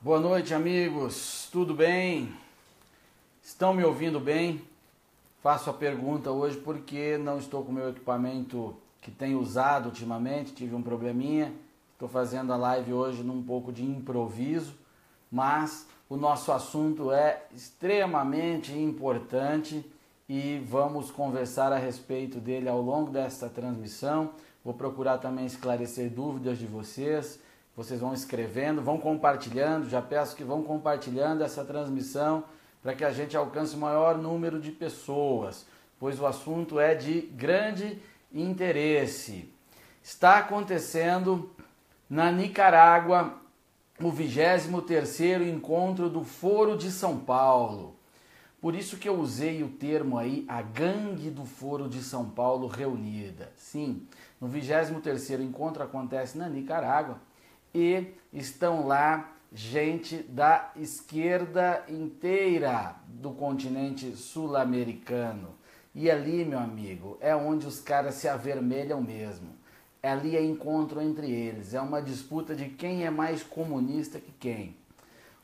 Boa noite, amigos. Tudo bem? Estão me ouvindo bem? Faço a pergunta hoje porque não estou com o meu equipamento que tenho usado ultimamente, tive um probleminha. Estou fazendo a live hoje num pouco de improviso, mas o nosso assunto é extremamente importante e vamos conversar a respeito dele ao longo desta transmissão. Vou procurar também esclarecer dúvidas de vocês. Vocês vão escrevendo, vão compartilhando, já peço que vão compartilhando essa transmissão para que a gente alcance o maior número de pessoas, pois o assunto é de grande interesse. Está acontecendo na Nicarágua o 23º encontro do Foro de São Paulo. Por isso que eu usei o termo aí, a gangue do Foro de São Paulo reunida. Sim, no 23º encontro acontece na Nicarágua. E estão lá gente da esquerda inteira do continente sul-americano. E ali, meu amigo, é onde os caras se avermelham mesmo. Ali é encontro entre eles, é uma disputa de quem é mais comunista que quem.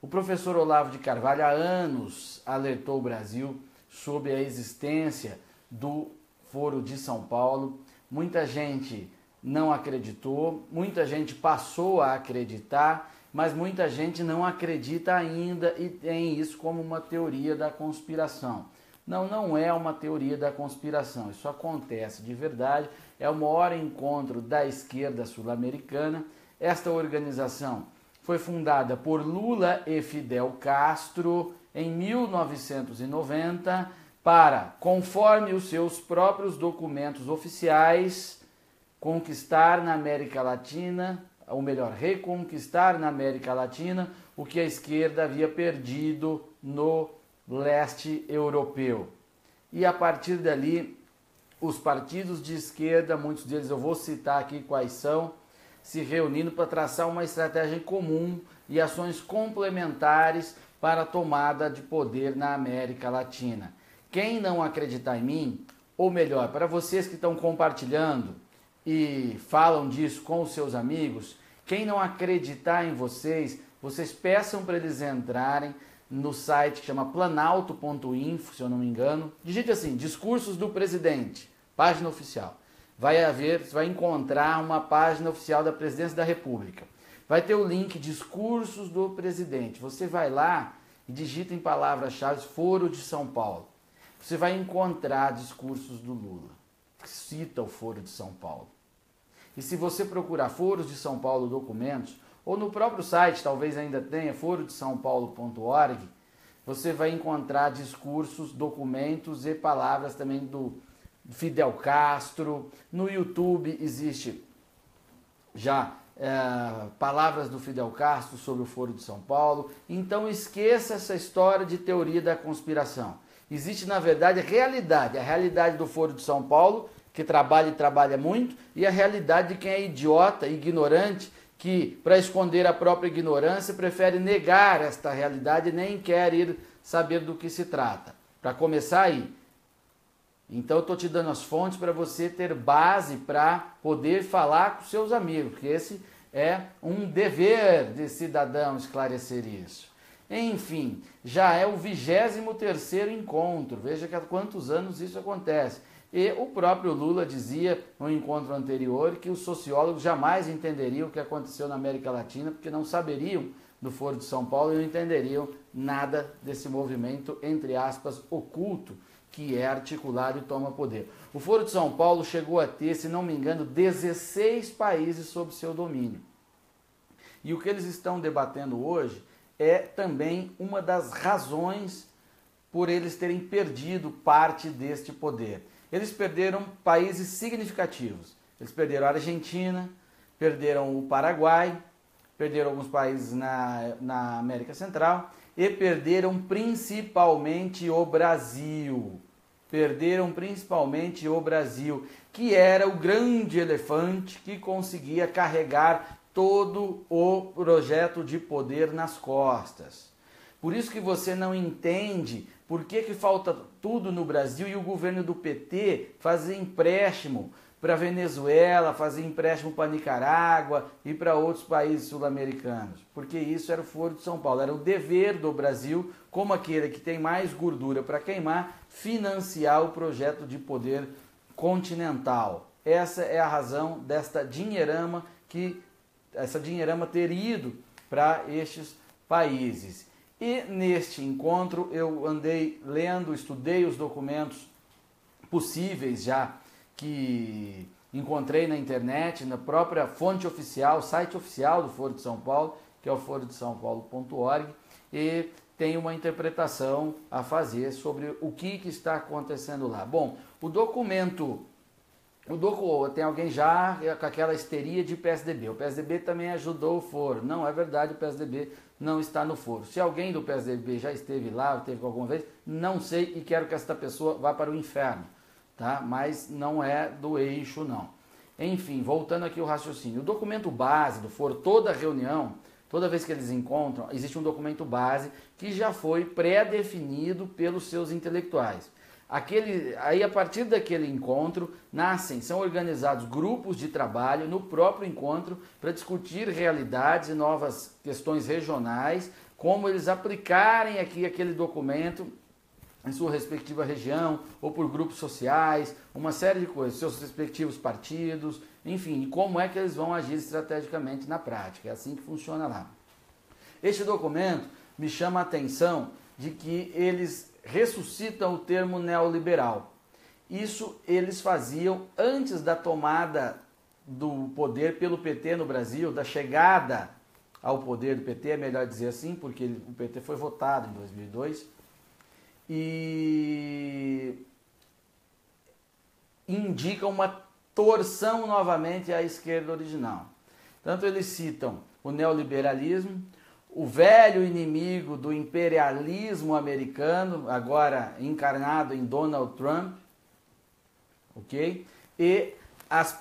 O professor Olavo de Carvalho há anos alertou o Brasil sobre a existência do Foro de São Paulo. Muita gente não acreditou, muita gente passou a acreditar, mas muita gente não acredita ainda e tem isso como uma teoria da conspiração. Não, não é uma teoria da conspiração, isso acontece de verdade, é o maior encontro da esquerda sul-americana. Esta organização foi fundada por Lula e Fidel Castro em 1990 para, conforme os seus próprios documentos oficiais, conquistar na América Latina, ou melhor, reconquistar na América Latina o que a esquerda havia perdido no leste europeu. E a partir dali, os partidos de esquerda, muitos deles eu vou citar aqui quais são, se reunindo para traçar uma estratégia comum e ações complementares para a tomada de poder na América Latina. Quem não acreditar em mim, ou melhor, para vocês que estão compartilhando e falam disso com os seus amigos, quem não acreditar em vocês, vocês peçam para eles entrarem no site que chama planalto.info, se eu não me engano. Digite assim, discursos do presidente, página oficial. Você vai encontrar uma página oficial da Presidência da República. Vai ter o link discursos do presidente. Você vai lá e digita em palavras-chave Foro de São Paulo. Você vai encontrar discursos do Lula, que cita o Foro de São Paulo. E se você procurar Foros de São Paulo documentos, ou no próprio site, talvez ainda tenha, forodesaopaulo.org, você vai encontrar discursos, documentos e palavras também do Fidel Castro. No YouTube existe já palavras do Fidel Castro sobre o Foro de São Paulo. Então esqueça essa história de teoria da conspiração. Existe, na verdade, a realidade do Foro de São Paulo, que trabalha e trabalha muito, e a realidade de quem é idiota, ignorante, que, para esconder a própria ignorância, prefere negar esta realidade e nem quer ir saber do que se trata. Para começar aí. Então eu estou te dando as fontes para você ter base para poder falar com seus amigos, porque esse é um dever de cidadão esclarecer isso. Enfim, já é o 23º encontro, veja que há quantos anos isso acontece. E o próprio Lula dizia no encontro anterior que os sociólogos jamais entenderiam o que aconteceu na América Latina, porque não saberiam do Foro de São Paulo e não entenderiam nada desse movimento, entre aspas, oculto, que é articulado e toma poder. O Foro de São Paulo chegou a ter, se não me engano, 16 países sob seu domínio. E o que eles estão debatendo hoje é também uma das razões por eles terem perdido parte deste poder. Eles perderam países significativos. Eles perderam a Argentina, perderam o Paraguai, perderam alguns países na América Central e perderam principalmente o Brasil. Perderam principalmente o Brasil, que era o grande elefante que conseguia carregar todo o projeto de poder nas costas. Por isso que você não entende por que falta tudo no Brasil e o governo do PT fazer empréstimo para Venezuela, fazer empréstimo para Nicarágua e para outros países sul-americanos, porque isso era o Foro de São Paulo, era o dever do Brasil, como aquele que tem mais gordura para queimar, financiar o projeto de poder continental. Essa é a razão desta dinheirama ter ido para estes países. E neste encontro eu andei lendo, estudei os documentos possíveis já que encontrei na internet, na própria fonte oficial, site oficial do Foro de São Paulo, que é o forodesaopaulo.org, e tem uma interpretação a fazer sobre o que está acontecendo lá. Bom, tem alguém já com aquela histeria de PSDB. O PSDB também ajudou o Foro. Não, é verdade, o PSDB não está no Foro. Se alguém do PSDB já esteve lá, esteve alguma vez, não sei e quero que esta pessoa vá para o inferno, tá? Mas não é do eixo, não. Enfim, voltando aqui ao raciocínio. O documento base do Foro, toda reunião, toda vez que eles encontram, existe um documento base que já foi pré-definido pelos seus intelectuais. Aí, a partir daquele encontro, são organizados grupos de trabalho no próprio encontro para discutir realidades e novas questões regionais, como eles aplicarem aqui aquele documento em sua respectiva região, ou por grupos sociais, uma série de coisas, seus respectivos partidos, enfim, e como é que eles vão agir estrategicamente na prática. É assim que funciona lá. Este documento me chama a atenção de que eles ressuscitam o termo neoliberal. Isso eles faziam antes da tomada do poder pelo PT no Brasil, da chegada ao poder do PT, é melhor dizer assim, porque o PT foi votado em 2002, e indica uma torção novamente à esquerda original. Tanto eles citam o neoliberalismo, o velho inimigo do imperialismo americano, agora encarnado em Donald Trump, ok? E as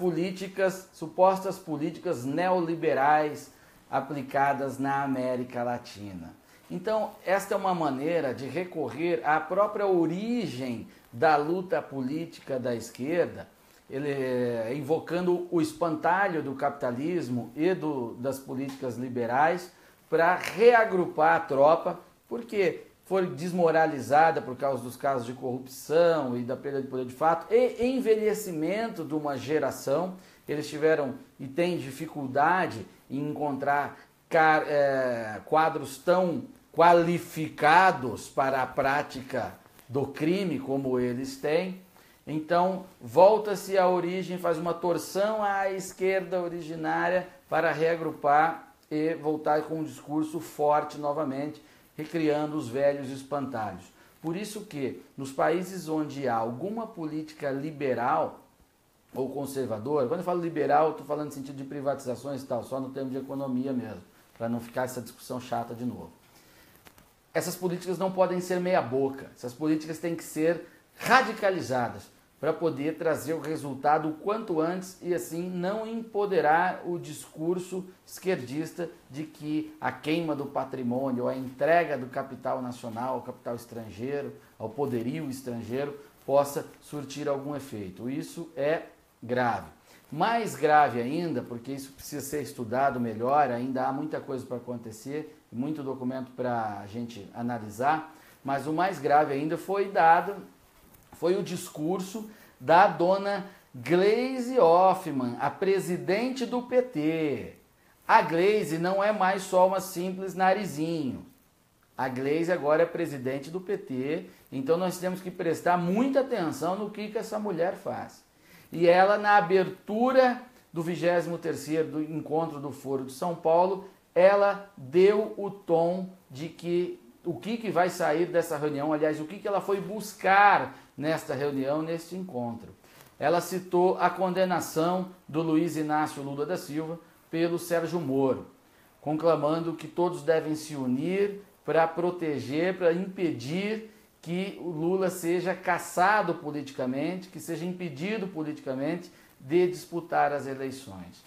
supostas políticas neoliberais aplicadas na América Latina. Então, esta é uma maneira de recorrer à própria origem da luta política da esquerda, invocando o espantalho do capitalismo e das políticas liberais, para reagrupar a tropa, porque foi desmoralizada por causa dos casos de corrupção e da perda de poder de fato, e envelhecimento de uma geração. Eles tiveram e têm dificuldade em encontrar quadros tão qualificados para a prática do crime como eles têm. Então, volta-se à origem, faz uma torção à esquerda originária para reagrupar e voltar com um discurso forte novamente, recriando os velhos espantalhos. Por isso que, nos países onde há alguma política liberal ou conservadora, quando eu falo liberal, estou falando no sentido de privatizações e tal, só no termo de economia mesmo, para não ficar essa discussão chata de novo. Essas políticas não podem ser meia boca, essas políticas têm que ser radicalizadas, para poder trazer o resultado o quanto antes e assim não empoderar o discurso esquerdista de que a queima do patrimônio, a entrega do capital nacional ao capital estrangeiro, ao poderio estrangeiro, possa surtir algum efeito. Isso é grave. Mais grave ainda, porque isso precisa ser estudado melhor, ainda há muita coisa para acontecer, muito documento para a gente analisar, mas o mais grave ainda foi o discurso da dona Gleisi Hoffmann, a presidente do PT. A Gleisi não é mais só uma simples narizinho. A Gleisi agora é presidente do PT, então nós temos que prestar muita atenção no que essa mulher faz. E ela, na abertura do 23º do encontro do Foro de São Paulo, ela deu o tom de que o que vai sair dessa reunião, aliás, o que ela foi buscar nesta reunião, neste encontro. Ela citou a condenação do Luiz Inácio Lula da Silva pelo Sérgio Moro, conclamando que todos devem se unir para proteger, para impedir que o Lula seja caçado politicamente, que seja impedido politicamente de disputar as eleições.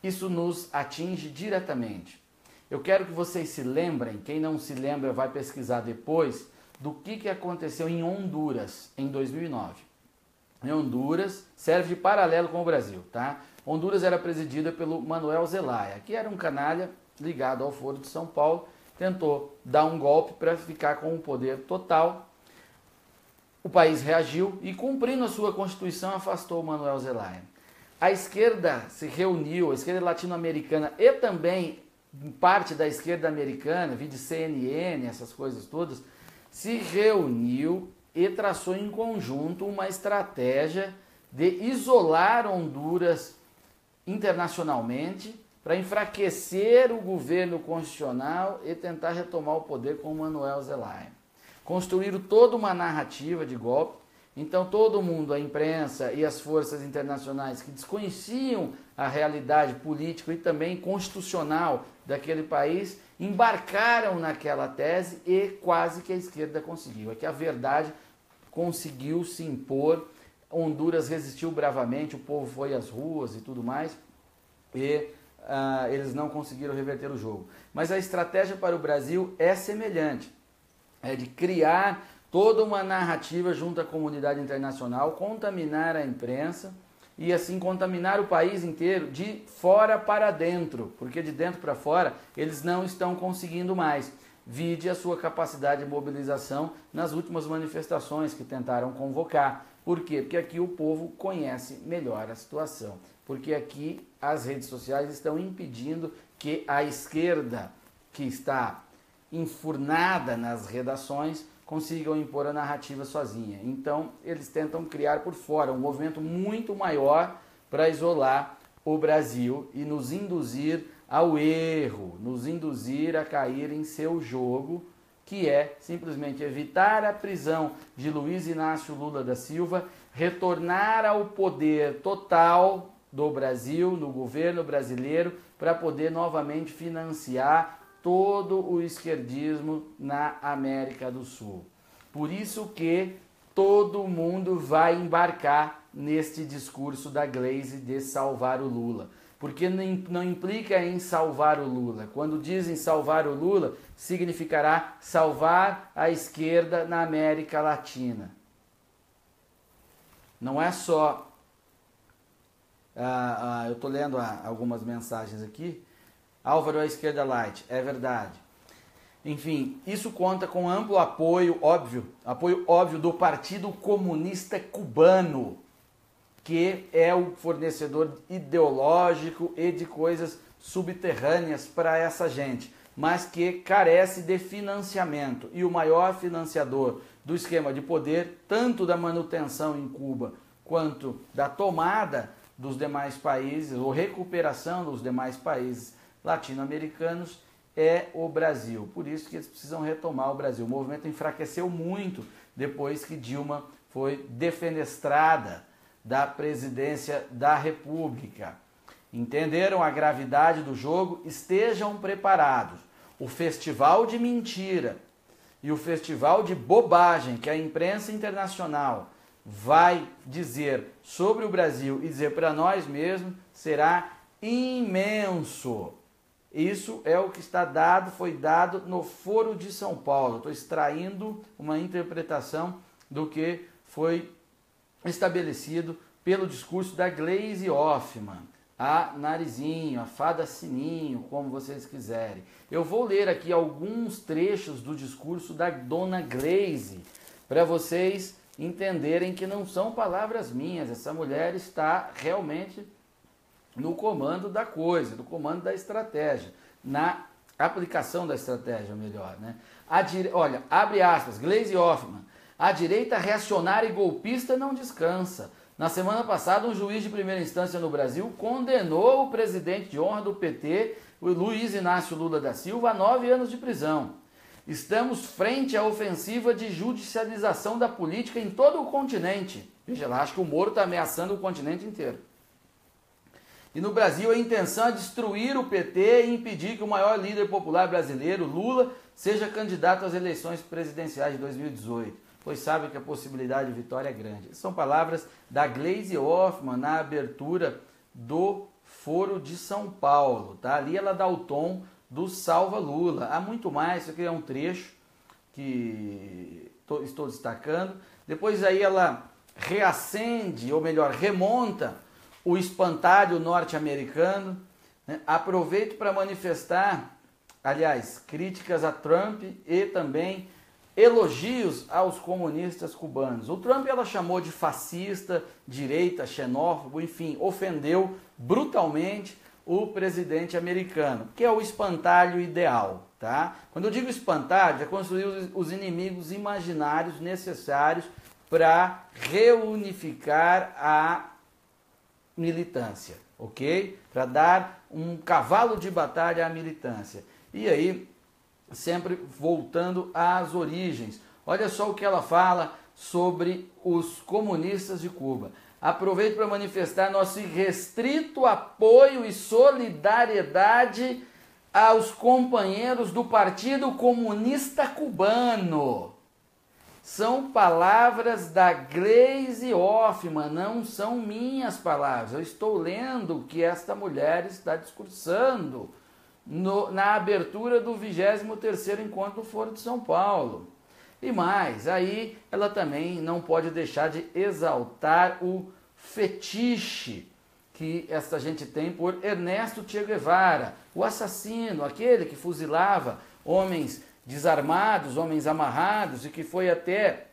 Isso nos atinge diretamente. Eu quero que vocês se lembrem, quem não se lembra vai pesquisar depois, do que aconteceu em Honduras em 2009. em Honduras, serve de paralelo com o Brasil, tá? Honduras era presidida pelo Manuel Zelaya, que era um canalha ligado ao Foro de São Paulo, tentou dar um golpe para ficar com o poder total. O país reagiu e, cumprindo a sua Constituição, afastou o Manuel Zelaya. A esquerda se reuniu, a esquerda latino-americana e também parte da esquerda americana, de CNN, essas coisas todas, se reuniu e traçou em conjunto uma estratégia de isolar Honduras internacionalmente para enfraquecer o governo constitucional e tentar retomar o poder com o Manuel Zelaya. Construíram toda uma narrativa de golpe, então todo mundo, a imprensa e as forças internacionais que desconheciam a realidade política e também constitucional daquele país, embarcaram naquela tese e quase que a esquerda conseguiu. É que a verdade conseguiu se impor, Honduras resistiu bravamente, o povo foi às ruas e tudo mais, e eles não conseguiram reverter o jogo. Mas a estratégia para o Brasil é semelhante, é de criar toda uma narrativa junto à comunidade internacional, contaminar a imprensa e assim contaminar o país inteiro de fora para dentro, porque de dentro para fora eles não estão conseguindo mais. Vide a sua capacidade de mobilização nas últimas manifestações que tentaram convocar. Por quê? Porque aqui o povo conhece melhor a situação. Porque aqui as redes sociais estão impedindo que a esquerda, que está enfurnada nas redações, consigam impor a narrativa sozinha. Então, eles tentam criar por fora um movimento muito maior para isolar o Brasil e nos induzir ao erro, nos induzir a cair em seu jogo, que é simplesmente evitar a prisão de Luiz Inácio Lula da Silva, retornar ao poder total do Brasil, no governo brasileiro, para poder novamente financiar todo o esquerdismo na América do Sul. Por isso que todo mundo vai embarcar neste discurso da Gleisi de salvar o Lula. Porque não implica em salvar o Lula. Quando dizem salvar o Lula, significará salvar a esquerda na América Latina. Não é só... eu estou lendo algumas mensagens aqui. Álvaro, a esquerda light, é verdade. Enfim, isso conta com amplo apoio óbvio do Partido Comunista Cubano, que é o fornecedor ideológico e de coisas subterrâneas para essa gente, mas que carece de financiamento. E o maior financiador do esquema de poder, tanto da manutenção em Cuba, quanto da tomada dos demais países, ou recuperação dos demais países latino-americanos, é o Brasil. Por isso que eles precisam retomar o Brasil. O movimento enfraqueceu muito depois que Dilma foi defenestrada da presidência da República. Entenderam a gravidade do jogo? Estejam preparados. O festival de mentira e o festival de bobagem que a imprensa internacional vai dizer sobre o Brasil e dizer para nós mesmos será imenso. Isso é o que está dado, foi dado no Foro de São Paulo. Estou extraindo uma interpretação do que foi estabelecido pelo discurso da Gleisi Hoffmann, a Narizinho, a Fada Sininho, como vocês quiserem. Eu vou ler aqui alguns trechos do discurso da dona Gleisi, para vocês entenderem que não são palavras minhas. Essa mulher está realmente no comando da coisa, no comando da estratégia, na aplicação da estratégia, melhor, né? Olha, abre aspas, Gleisi Hoffmann, a direita reacionária e golpista não descansa. Na semana passada, um juiz de primeira instância no Brasil condenou o presidente de honra do PT, o Luiz Inácio Lula da Silva, a 9 anos de prisão. Estamos frente à ofensiva de judicialização da política em todo o continente. Veja lá, acho que o Moro está ameaçando o continente inteiro. E no Brasil a intenção é destruir o PT e impedir que o maior líder popular brasileiro, Lula, seja candidato às eleições presidenciais de 2018, pois sabe que a possibilidade de vitória é grande. Essas são palavras da Gleisi Hoffmann na abertura do Foro de São Paulo. Tá? Ali ela dá o tom do Salva Lula. Há muito mais, isso aqui é um trecho que estou destacando. Depois aí ela reacende, ou melhor, remonta o espantalho norte-americano, né? Aproveito para manifestar, aliás, críticas a Trump e também elogios aos comunistas cubanos. O Trump ela chamou de fascista, direita, xenófobo, enfim, ofendeu brutalmente o presidente americano, que é o espantalho ideal, tá? Quando eu digo espantalho, é construir os inimigos imaginários necessários para reunificar a militância, ok? Para dar um cavalo de batalha à militância. E aí, sempre voltando às origens. Olha só o que ela fala sobre os comunistas de Cuba. Aproveito para manifestar nosso irrestrito apoio e solidariedade aos companheiros do Partido Comunista Cubano. São palavras da Gleisi Hoffmann, não são minhas palavras. Eu estou lendo o que esta mulher está discursando na abertura do 23º Encontro do Foro de São Paulo. E mais, aí ela também não pode deixar de exaltar o fetiche que essa gente tem por Ernesto Che Guevara, o assassino, aquele que fuzilava homens desarmados, homens amarrados, e que foi até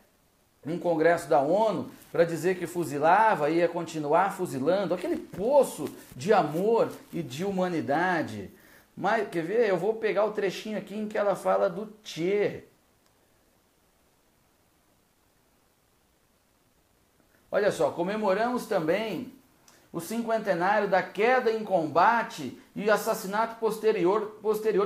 um congresso da ONU para dizer que fuzilava e ia continuar fuzilando, aquele poço de amor e de humanidade. Mas, quer ver? Eu vou pegar o trechinho aqui em que ela fala do Che. Olha só, comemoramos também o cinquentenário da queda em combate e assassinato posterior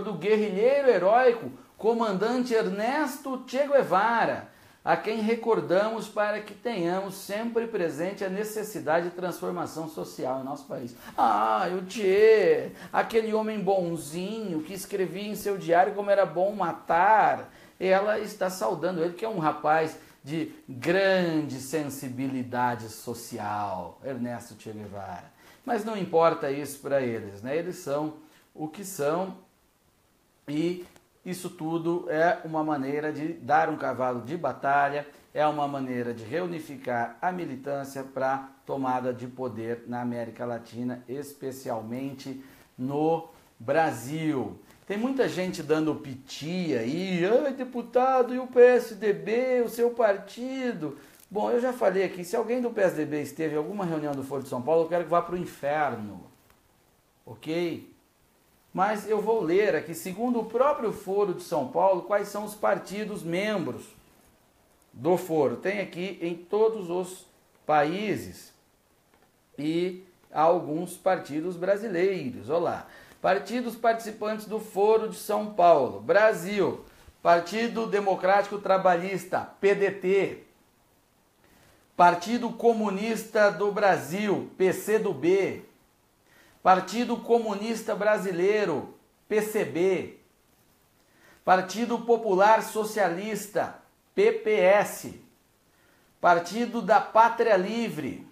do guerrilheiro heróico comandante Ernesto Che Guevara, a quem recordamos para que tenhamos sempre presente a necessidade de transformação social em nosso país. Ah, o Che, aquele homem bonzinho que escrevia em seu diário como era bom matar, ela está saudando ele, que é um rapaz de grande sensibilidade social, Ernesto Che Guevara. Mas não importa isso para eles, né? Eles são o que são e isso tudo é uma maneira de dar um cavalo de batalha, é uma maneira de reunificar a militância para tomada de poder na América Latina, especialmente no Brasil. Tem muita gente dando piti aí, ai deputado, e o PSDB, o seu partido? Bom, eu já falei aqui, se alguém do PSDB esteve em alguma reunião do Foro de São Paulo, eu quero que vá para o inferno, ok? Mas eu vou ler aqui, segundo o próprio Foro de São Paulo, quais são os partidos membros do Foro. Tem aqui em todos os países e alguns partidos brasileiros, olha lá. Partidos participantes do Foro de São Paulo: Brasil, Partido Democrático Trabalhista, PDT, Partido Comunista do Brasil, PCdoB, Partido Comunista Brasileiro, PCB, Partido Popular Socialista, PPS, Partido da Pátria Livre,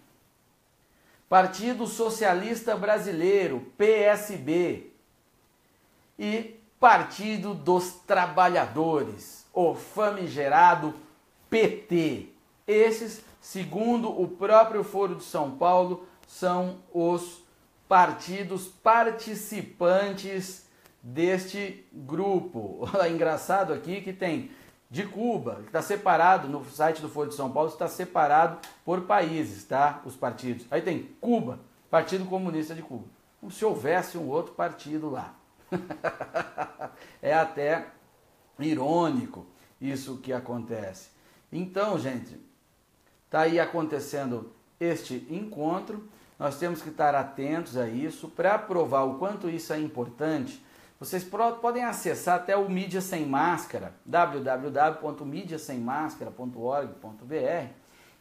Partido Socialista Brasileiro, PSB, e Partido dos Trabalhadores, o famigerado PT. Esses, segundo o próprio Foro de São Paulo, são os partidos participantes deste grupo. É engraçado aqui que tem de Cuba, que está separado, no site do Foro de São Paulo, está separado por países, tá? Os partidos. Aí tem Cuba, Partido Comunista de Cuba. Como se houvesse um outro partido lá. É até irônico isso que acontece. Então, gente, está aí acontecendo este encontro. Nós temos que estar atentos a isso para provar o quanto isso é importante. Vocês podem acessar até o Mídia Sem Máscara, www.mediasemmascara.org.br,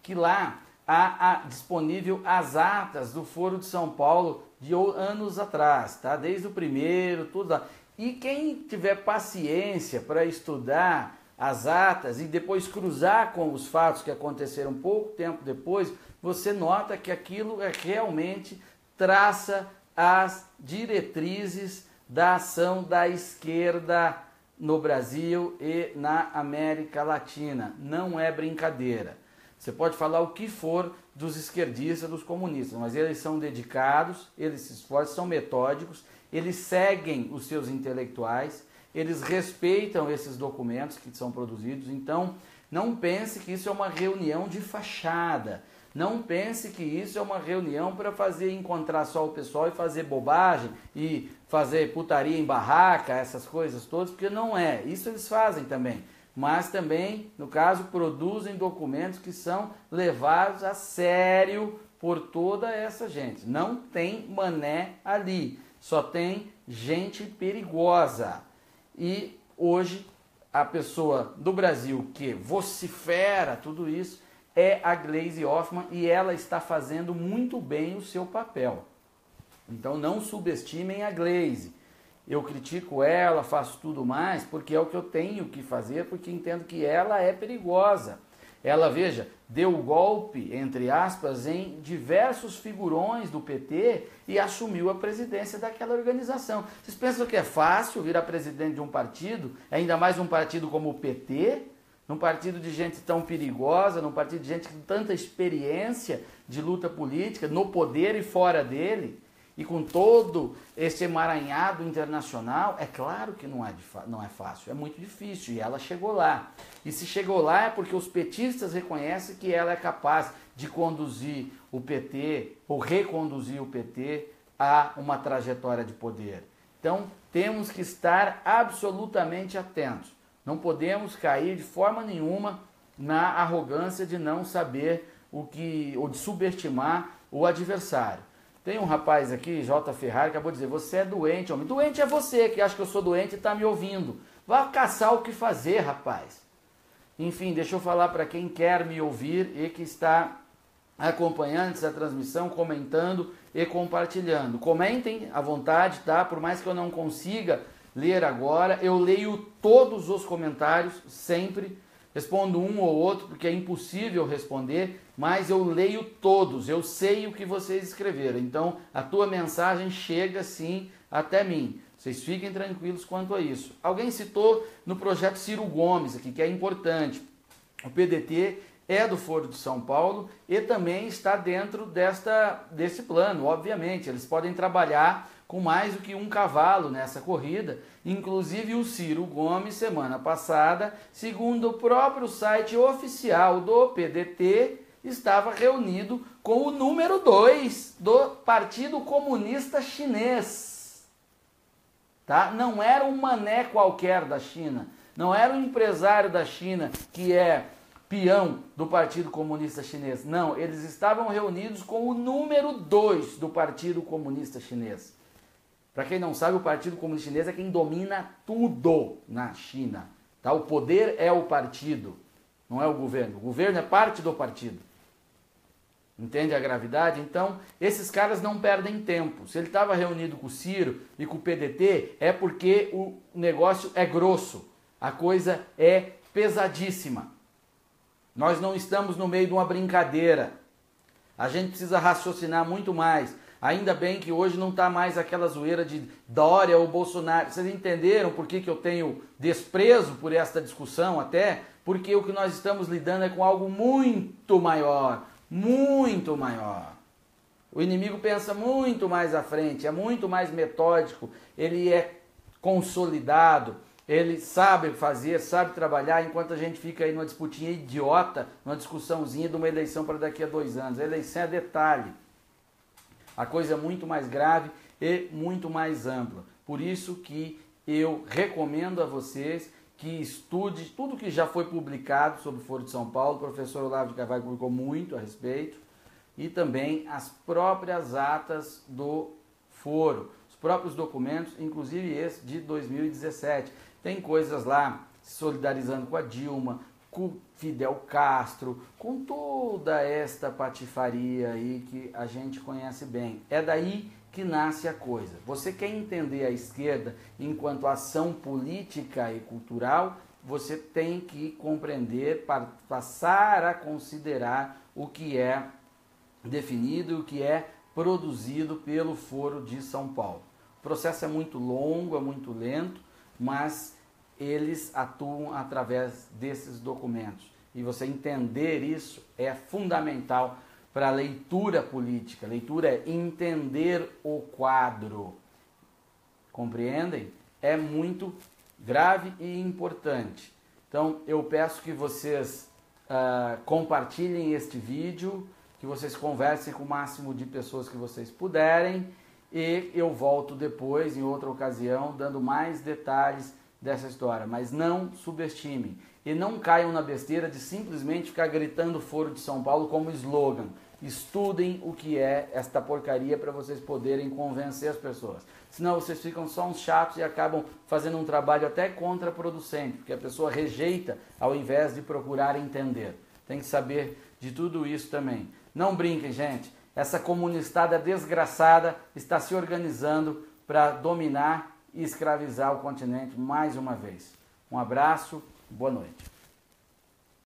que lá há disponível as atas do Foro de São Paulo de anos atrás, tá? Desde o primeiro, tudo lá. E quem tiver paciência para estudar as atas e depois cruzar com os fatos que aconteceram pouco tempo depois, você nota que aquilo realmente traça as diretrizes da ação da esquerda no Brasil e na América Latina. Não é brincadeira. Você pode falar o que for dos esquerdistas, dos comunistas, mas eles são dedicados, eles se esforçam, são metódicos, eles seguem os seus intelectuais, eles respeitam esses documentos que são produzidos. Então, não pense que isso é uma reunião de fachada. Não pense que isso é uma reunião para encontrar só o pessoal e fazer bobagem e fazer putaria em barraca, essas coisas todas, porque não é. Isso eles fazem também. Mas também, no caso, produzem documentos que são levados a sério por toda essa gente. Não tem mané ali, só tem gente perigosa. E hoje a pessoa do Brasil que vocifera tudo isso é a Gleisi Hoffmann, e ela está fazendo muito bem o seu papel. Então não subestimem a Gleisi. Eu critico ela, faço tudo mais, porque é o que eu tenho que fazer, porque entendo que ela é perigosa. Ela, veja, deu golpe, entre aspas, em diversos figurões do PT e assumiu a presidência daquela organização. Vocês pensam que é fácil virar presidente de um partido, ainda mais um partido como o PT? Num partido de gente tão perigosa, num partido de gente com tanta experiência de luta política, no poder e fora dele, e com todo esse emaranhado internacional, é claro que não é fácil, é muito difícil, e ela chegou lá. E se chegou lá é porque os petistas reconhecem que ela é capaz de conduzir o PT, ou reconduzir o PT a uma trajetória de poder. Então, temos que estar absolutamente atentos. Não podemos cair de forma nenhuma na arrogância de não saber ou de subestimar o adversário. Tem um rapaz aqui, J. Ferrari, que acabou de dizer: você é doente, homem. Doente é você que acha que eu sou doente e está me ouvindo. Vá caçar o que fazer, rapaz. Enfim, deixa eu falar para quem quer me ouvir e que está acompanhando essa transmissão, comentando e compartilhando. Comentem à vontade, tá? Por mais que eu não consiga ler agora, eu leio todos os comentários, sempre. Respondo um ou outro, porque é impossível responder, mas eu leio todos, eu sei o que vocês escreveram. Então, a tua mensagem chega sim até mim. Vocês fiquem tranquilos quanto a isso. Alguém citou no projeto Ciro Gomes aqui, que é importante. O PDT é do Foro de São Paulo e também está dentro desse plano, obviamente. Eles podem trabalhar com mais do que um cavalo nessa corrida. Inclusive o Ciro Gomes, semana passada, segundo o próprio site oficial do PDT, estava reunido com o número 2 do Partido Comunista Chinês. Tá? Não era um mané qualquer da China, não era um empresário da China que é peão do Partido Comunista Chinês. Não, eles estavam reunidos com o número 2 do Partido Comunista Chinês. Para quem não sabe, o Partido Comunista Chinês é quem domina tudo na China. Tá? O poder é o partido, não é o governo. O governo é parte do partido. Entende a gravidade? Então, esses caras não perdem tempo. Se ele estava reunido com o Ciro e com o PDT, é porque o negócio é grosso. A coisa é pesadíssima. Nós não estamos no meio de uma brincadeira. A gente precisa raciocinar muito mais. Ainda bem que hoje não está mais aquela zoeira de Dória ou Bolsonaro. Vocês entenderam por que eu tenho desprezo por esta discussão até? Porque o que nós estamos lidando é com algo muito maior. Muito maior. O inimigo pensa muito mais à frente, é muito mais metódico, ele é consolidado, ele sabe fazer, sabe trabalhar, enquanto a gente fica aí numa disputinha idiota, numa discussãozinha de uma eleição para daqui a 2 anos. A eleição é detalhe. A coisa é muito mais grave e muito mais ampla. Por isso que eu recomendo a vocês que estude tudo que já foi publicado sobre o Foro de São Paulo. O professor Olavo de Carvalho publicou muito a respeito. E também as próprias atas do Foro, os próprios documentos, inclusive esse de 2017. Tem coisas lá se solidarizando com a Dilma, com Fidel Castro, com toda esta patifaria aí que a gente conhece bem. É daí que nasce a coisa. Você quer entender a esquerda enquanto ação política e cultural, você tem que compreender, passar a considerar o que é definido e o que é produzido pelo Foro de São Paulo. O processo é muito longo, é muito lento, mas eles atuam através desses documentos. e você entender isso é fundamental para a leitura política. Leitura é entender o quadro. Compreendem? É muito grave e importante. Então, eu peço que vocês compartilhem este vídeo, que vocês conversem com o máximo de pessoas que vocês puderem, e eu volto depois, em outra ocasião, dando mais detalhes dessa história. Mas não subestimem e não caiam na besteira de simplesmente ficar gritando Foro de São Paulo como slogan. Estudem o que é esta porcaria para vocês poderem convencer as pessoas. Senão vocês ficam só uns chatos e acabam fazendo um trabalho até contraproducente, porque a pessoa rejeita ao invés de procurar entender. Tem que saber de tudo isso também. Não brinquem, gente. Essa comunistada desgraçada está se organizando para dominar e escravizar o continente mais uma vez. Um abraço, boa noite.